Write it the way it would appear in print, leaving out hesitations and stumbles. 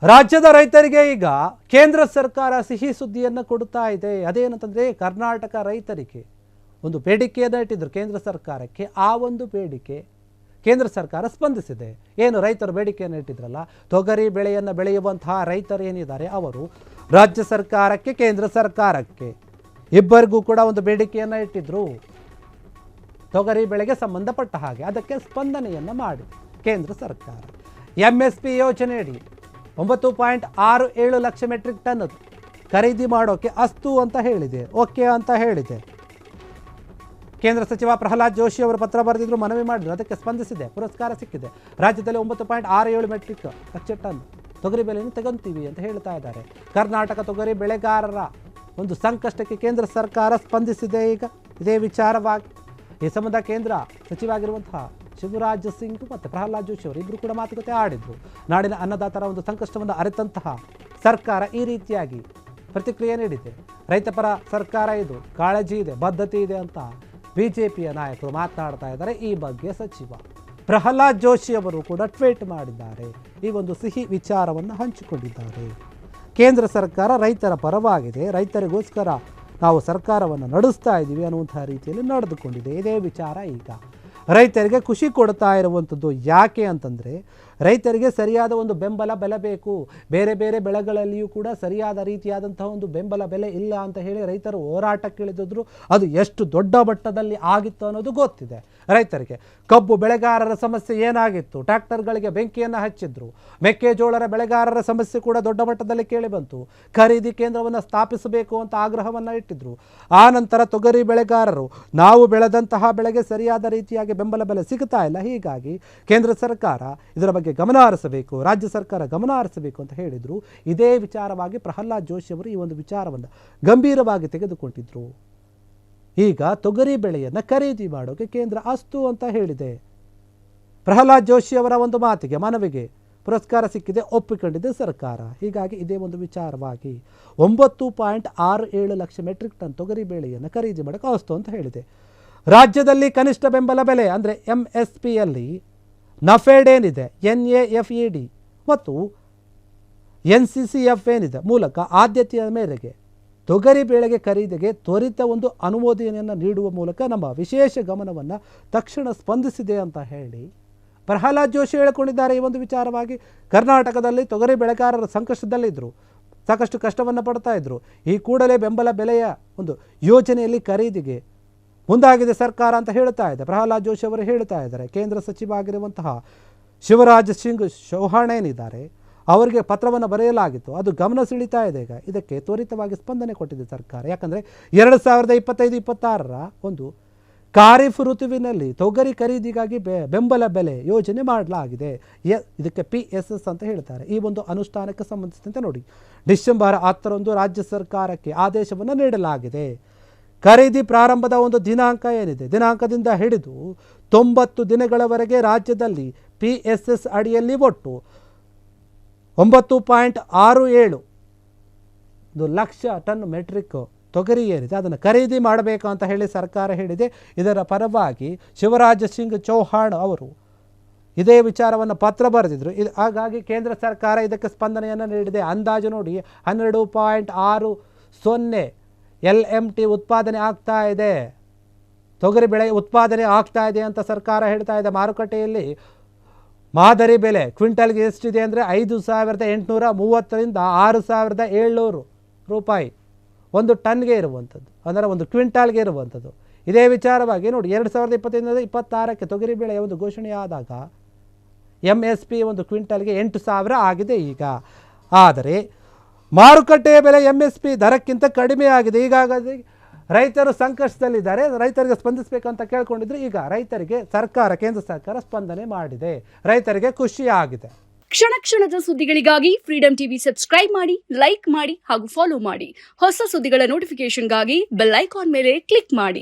ರಾಜ್ಯದ ರೈತರಿಗೆ ಈಗ ಕೇಂದ್ರ ಸರ್ಕಾರ ಸಿಹಿ ಸುದ್ದಿಯನ್ನು ಕೊಡ್ತಾ ಇದೆ. ಅದೇನಂತಂದರೆ ಕರ್ನಾಟಕ ರೈತರಿಗೆ ಒಂದು ಬೇಡಿಕೆಯನ್ನು ಇಟ್ಟಿದ್ರು ಕೇಂದ್ರ ಸರ್ಕಾರಕ್ಕೆ. ಆ ಒಂದು ಬೇಡಿಕೆ ಕೇಂದ್ರ ಸರ್ಕಾರ ಸ್ಪಂದಿಸಿದೆ. ಏನು ರೈತರು ಬೇಡಿಕೆಯನ್ನು ಇಟ್ಟಿದ್ರಲ್ಲ, ತೊಗರಿ ಬೆಳೆಯನ್ನು ಬೆಳೆಯುವಂತಹ ರೈತರು ಏನಿದ್ದಾರೆ ಅವರು ರಾಜ್ಯ ಸರ್ಕಾರಕ್ಕೆ ಕೇಂದ್ರ ಸರ್ಕಾರಕ್ಕೆ ಇಬ್ಬರಿಗೂ ಕೂಡ ಒಂದು ಬೇಡಿಕೆಯನ್ನು ಇಟ್ಟಿದ್ರು. ತೊಗರಿ ಬೆಳೆಗೆ ಸಂಬಂಧಪಟ್ಟ ಹಾಗೆ ಅದಕ್ಕೆ ಸ್ಪಂದನೆಯನ್ನು ಮಾಡಿ ಕೇಂದ್ರ ಸರ್ಕಾರ MSP ಯೋಜನೆಯಡಿ 9.67 ಲಕ್ಷ ಮೆಟ್ರಿಕ್ ಟನ್ ಖರೀದಿ ಮಾಡೋಕ್ಕೆ ಅಸ್ತು ಅಂತ ಹೇಳಿದೆ, ಓಕೆ ಅಂತ ಹೇಳಿದೆ. ಕೇಂದ್ರ ಸಚಿವ ಪ್ರಹ್ಲಾದ್ ಜೋಶಿ ಅವರು ಪತ್ರ ಬರೆದಿದ್ರು, ಮನವಿ ಮಾಡಿದ್ರು, ಅದಕ್ಕೆ ಸ್ಪಂದಿಸಿದೆ, ಪುರಸ್ಕಾರ ಸಿಕ್ಕಿದೆ. ರಾಜ್ಯದಲ್ಲಿ 9.67 ಮೆಟ್ರಿಕ್ ಲಕ್ಷ ಟನ್ ತೊಗರಿ ಬೆಲೆಯನ್ನು ತಗೊಂತೀವಿ ಅಂತ ಹೇಳ್ತಾ ಇದ್ದಾರೆ. ಕರ್ನಾಟಕ ತೊಗರಿ ಬೆಳೆಗಾರರ ಒಂದು ಸಂಕಷ್ಟಕ್ಕೆ ಕೇಂದ್ರ ಸರ್ಕಾರ ಸ್ಪಂದಿಸಿದೆ. ಈಗ ಇದೇ ವಿಚಾರವಾಗಿ ಈ ಸಂಬಂಧ ಕೇಂದ್ರ ಸಚಿವರಾಗಿರುವಂತಹ ಶಿವರಾಜ್ ಸಿಂಗ್ ಮತ್ತು ಪ್ರಹ್ಲಾದ್ ಜೋಶಿ ಅವರು ಇಬ್ಬರು ಕೂಡ ಮಾತುಕತೆ ಆಡಿದರು. ನಾಡಿನ ಅನ್ನದಾತರ ಒಂದು ಸಂಕಷ್ಟವನ್ನು ಅರಿತಂತಹ ಸರ್ಕಾರ ಈ ರೀತಿಯಾಗಿ ಪ್ರತಿಕ್ರಿಯೆ ನೀಡಿದೆ. ರೈತಪರ ಸರ್ಕಾರ ಇದು, ಕಾಳಜಿ ಇದೆ, ಬದ್ಧತೆ ಇದೆ ಅಂತ ಬಿಜೆಪಿಯ ನಾಯಕರು ಮಾತನಾಡ್ತಾ ಇದ್ದಾರೆ. ಈ ಬಗ್ಗೆ ಸಚಿವ ಪ್ರಹ್ಲಾದ್ ಜೋಶಿ ಅವರು ಕೂಡ ಟ್ವೀಟ್ ಮಾಡಿದ್ದಾರೆ. ಈ ಒಂದು ಸಿಹಿ ವಿಚಾರವನ್ನು ಹಂಚಿಕೊಂಡಿದ್ದಾರೆ. ಕೇಂದ್ರ ಸರ್ಕಾರ ರೈತರ ಪರವಾಗಿದೆ, ರೈತರಿಗೋಸ್ಕರ ನಾವು ಸರ್ಕಾರವನ್ನು ನಡೆಸ್ತಾ ಇದ್ದೀವಿ ಅನ್ನುವಂತಹ ರೀತಿಯಲ್ಲಿ ನಡೆದುಕೊಂಡಿದೆ. ಇದೇ ವಿಚಾರ ಈಗ ರೈತರಿಗೆ ಖುಷಿ ಕೊಡ್ತಾ ಇರುವಂಥದ್ದು. ಯಾಕೆ ಅಂತಂದರೆ ರೈತರಿಗೆ ಸರಿಯಾದ ಒಂದು ಬೆಂಬಲ ಬೆಲೆ ಬೇಕು. ಬೇರೆ ಬೇರೆ ಬೆಳೆಗಳಲ್ಲಿಯೂ ಕೂಡ ಸರಿಯಾದ ರೀತಿಯಾದಂತಹ ಒಂದು ಬೆಂಬಲ ಬೆಲೆ ಇಲ್ಲ ಅಂತ ಹೇಳಿ ರೈತರು ಹೋರಾಟಕ್ಕಿಳಿದಿದ್ರು. ಅದು ಎಷ್ಟು ದೊಡ್ಡ ಮಟ್ಟದಲ್ಲಿ ಆಗಿತ್ತು ಅನ್ನೋದು ಗೊತ್ತಿದೆ ರೈತರಿಗೆ. ಕಬ್ಬು ಬೆಳೆಗಾರರ ಸಮಸ್ಯೆ ಏನಾಗಿತ್ತು, ಟ್ರ್ಯಾಕ್ಟರ್ಗಳಿಗೆ ಬೆಂಕಿಯನ್ನು ಹಚ್ಚಿದ್ರು. ಮೆಕ್ಕೆಜೋಳರ ಬೆಳೆಗಾರರ ಸಮಸ್ಯೆ ಕೂಡ ದೊಡ್ಡ ಮಟ್ಟದಲ್ಲಿ ಕೇಳಿ ಬಂತು. ಖರೀದಿ ಕೇಂದ್ರವನ್ನು ಸ್ಥಾಪಿಸಬೇಕು ಅಂತ ಆಗ್ರಹವನ್ನು ಇಟ್ಟಿದ್ರು. ಆ ನಂತರ ತೊಗರಿ ಬೆಳೆಗಾರರು ನಾವು ಬೆಳೆದಂತಹ ಬೆಳೆಗೆ ಸರಿಯಾದ ರೀತಿಯಾಗಿ ಬೆಂಬಲ ಬೆಲೆ ಸಿಗ್ತಾ ಇಲ್ಲ, ಹೀಗಾಗಿ ಕೇಂದ್ರ ಸರ್ಕಾರ ಇದರ ಬಗ್ಗೆ ಗಮನ ಹರಿಸಬೇಕು, ರಾಜ್ಯ ಸರ್ಕಾರ ಗಮನ ಹರಿಸಬೇಕು ಅಂತ ಹೇಳಿದರು. ಇದೇ ವಿಚಾರವಾಗಿ ಪ್ರಹ್ಲಾದ್ ಜೋಶಿ ಅವರು ಈ ಒಂದು ವಿಚಾರವನ್ನು ಗಂಭೀರವಾಗಿ ತೆಗೆದುಕೊಂಡಿದ್ರು. ಈಗ ತೊಗರಿ ಬೆಳೆಯನ್ನು ಖರೀದಿ ಮಾಡೋಕೆ ಕೇಂದ್ರ ಅಸ್ತು ಅಂತ ಹೇಳಿದೆ. ಪ್ರಹ್ಲಾದ್ ಜೋಶಿ ಅವರ ಒಂದು ಮಾತಿಗೆ, ಮನವಿಗೆ ಪುರಸ್ಕಾರ ಸಿಕ್ಕಿದೆ, ಒಪ್ಪಿಕೊಂಡಿದೆ ಸರ್ಕಾರ. ಹೀಗಾಗಿ ಇದೇ ಒಂದು ವಿಚಾರವಾಗಿ 9.67 ಲಕ್ಷ ಮೆಟ್ರಿಕ್ ಟನ್ ತೊಗರಿ ಬೆಳೆಯನ್ನು ಖರೀದಿ ಮಾಡೋಕೆ ಅಸ್ತು ಅಂತ ಹೇಳಿದೆ. ರಾಜ್ಯದಲ್ಲಿ ಕನಿಷ್ಠ ಬೆಂಬಲ ಬೆಲೆ ಅಂದರೆ MSPಯಲ್ಲಿ ನಫೆಡ್ ಏನಿದೆ, NAFED ಮತ್ತು NCCF ಏನಿದೆ ಮೂಲಕ ಆದ್ಯತೆಯ ಮೇರೆಗೆ ತೊಗರಿ ಬೆಳೆಗೆ ಖರೀದಿಗೆ ತ್ವರಿತ ಒಂದು ಅನುಮೋದನೆಯನ್ನು ನೀಡುವ ಮೂಲಕ ನಮ್ಮ ವಿಶೇಷ ಗಮನವನ್ನು ತಕ್ಷಣ ಸ್ಪಂದಿಸಿದೆ ಅಂತ ಹೇಳಿ ಪ್ರಹ್ಲಾದ್ ಜೋಶಿ ಹೇಳಿಕೊಂಡಿದ್ದಾರೆ. ಈ ಒಂದು ವಿಚಾರವಾಗಿ ಕರ್ನಾಟಕದಲ್ಲಿ ತೊಗರಿ ಬೆಳೆಗಾರರ ಸಂಕಷ್ಟದಲ್ಲಿದ್ದರು, ಸಾಕಷ್ಟು ಕಷ್ಟವನ್ನು ಪಡ್ತಾ ಇದ್ದರು. ಈ ಕೂಡಲೇ ಬೆಂಬಲ ಬೆಲೆಯ ಒಂದು ಯೋಜನೆಯಲ್ಲಿ ಖರೀದಿಗೆ ಮುಂದಾಗಿದೆ ಸರ್ಕಾರ ಅಂತ ಹೇಳ್ತಾ ಇದೆ ಪ್ರಹ್ಲಾದ್ ಜೋಶಿ ಅವರು ಹೇಳ್ತಾ ಇದ್ದಾರೆ. ಕೇಂದ್ರ ಸಚಿವ ಆಗಿರುವಂತಹ ಶಿವರಾಜ್ ಸಿಂಗ್ ಚೌಹಾಣ್ ಏನಿದ್ದಾರೆ ಅವರಿಗೆ ಪತ್ರವನ್ನು ಬರೆಯಲಾಗಿತ್ತು, ಅದು ಗಮನ ಸೆಳೀತಾ ಇದೆ. ಈಗ ಇದಕ್ಕೆ ತ್ವರಿತವಾಗಿ ಸ್ಪಂದನೆ ಕೊಟ್ಟಿದೆ ಸರ್ಕಾರ. ಯಾಕಂದರೆ 2025-26ರ ಒಂದು ಖಾರಿಫ್ ಋತುವಿನಲ್ಲಿ ತೊಗರಿ ಖರೀದಿಗಾಗಿ ಬೆಂಬಲ ಬೆಲೆ ಯೋಜನೆ ಮಾಡಲಾಗಿದೆ. ಇದಕ್ಕೆ PSS ಅಂತ ಹೇಳ್ತಾರೆ. ಈ ಒಂದು ಅನುಷ್ಠಾನಕ್ಕೆ ಸಂಬಂಧಿಸಿದಂತೆ ನೋಡಿ, ಡಿಸೆಂಬರ್ 10ರಂದು ರಾಜ್ಯ ಸರ್ಕಾರಕ್ಕೆ ಆದೇಶವನ್ನು ನೀಡಲಾಗಿದೆ. ಖರೀದಿ ಪ್ರಾರಂಭದ ಒಂದು ದಿನಾಂಕ ಏನಿದೆ, ದಿನಾಂಕದಿಂದ ಹಿಡಿದು 90 ದಿನಗಳವರೆಗೆ ರಾಜ್ಯದಲ್ಲಿ PSS ಅಡಿಯಲ್ಲಿ ಒಟ್ಟು 9.67 ಲಕ್ಷ ಟನ್ ಮೆಟ್ರಿಕ್ ತೊಗರಿ ಏನಿದೆ ಅದನ್ನು ಖರೀದಿ ಮಾಡಬೇಕು ಅಂತ ಹೇಳಿ ಸರ್ಕಾರ ಹೇಳಿದೆ. ಇದರ ಪರವಾಗಿ ಶಿವರಾಜ್ ಸಿಂಗ್ ಚೌಹಾಣ್ ಅವರು ಇದೇ ವಿಚಾರವನ್ನು ಪತ್ರ ಬರೆದಿದ್ರು. ಹಾಗಾಗಿ ಕೇಂದ್ರ ಸರ್ಕಾರ ಇದಕ್ಕೆ ಸ್ಪಂದನೆಯನ್ನು ನೀಡಿದೆ. ಅಂದಾಜು ನೋಡಿ 12.60 LMT ಉತ್ಪಾದನೆ ಆಗ್ತಾ ಇದೆ, ತೊಗರಿ ಬೆಳೆ ಉತ್ಪಾದನೆ ಆಗ್ತಾ ಇದೆ ಅಂತ ಸರ್ಕಾರ ಹೇಳ್ತಾ ಇದೆ. ಮಾರುಕಟ್ಟೆಯಲ್ಲಿ ಮಾದರಿ ಬೆಲೆ ಕ್ವಿಂಟಲ್ಗೆ ಎಷ್ಟಿದೆ ಅಂದರೆ 5,830ರಿಂದ 6,700 ರೂಪಾಯಿ ಒಂದು ಟನ್ಗೆ ಇರುವಂಥದ್ದು, ಅಂದರೆ ಒಂದು ಕ್ವಿಂಟಾಲ್ಗೆ ಇರುವಂಥದ್ದು. ಇದೇ ವಿಚಾರವಾಗಿ ನೋಡಿ 2025-26ಕ್ಕೆ ತೊಗರಿ ಬೆಳೆಯ ಒಂದು ಘೋಷಣೆಯಾದಾಗ MSP ಒಂದು ಕ್ವಿಂಟಲ್ಗೆ 8,000 ಆಗಿದೆ ಈಗ. ಆದರೆ ಮಾರುಕಟ್ಟೆಯ ಬೆಲೆ MSP ದರಕ್ಕಿಂತ ಕಡಿಮೆ ಆಗಿದೆ. ಹೀಗಾಗಿ ರೈತರು ಸಂಕಷ್ಟದಲ್ಲಿದ್ದಾರೆ, ರೈತರಿಗೆ ಸ್ಪಂದಿಸಬೇಕಂತ ಕೇಳ್ಕೊಂಡಿದ್ರು. ಈಗ ರೈತರಿಗೆ ಸರ್ಕಾರ, ಕೇಂದ್ರ ಸರ್ಕಾರ ಸ್ಪಂದನೆ ಮಾಡಿದೆ, ರೈತರಿಗೆ ಖುಷಿಯಾಗಿದೆ. ಕ್ಷಣ ಕ್ಷಣದ ಸುದ್ದಿಗಳಿಗಾಗಿ ಫ್ರೀಡಂ ಟಿವಿ ಸಬ್ಸ್ಕ್ರೈಬ್ ಮಾಡಿ, ಲೈಕ್ ಮಾಡಿ ಹಾಗೂ ಫಾಲೋ ಮಾಡಿ. ಹೊಸ ಸುದ್ದಿಗಳ ನೋಟಿಫಿಕೇಶನ್ಗಾಗಿ ಬೆಲ್ ಐಕಾನ್ ಮೇಲೆ ಕ್ಲಿಕ್ ಮಾಡಿ.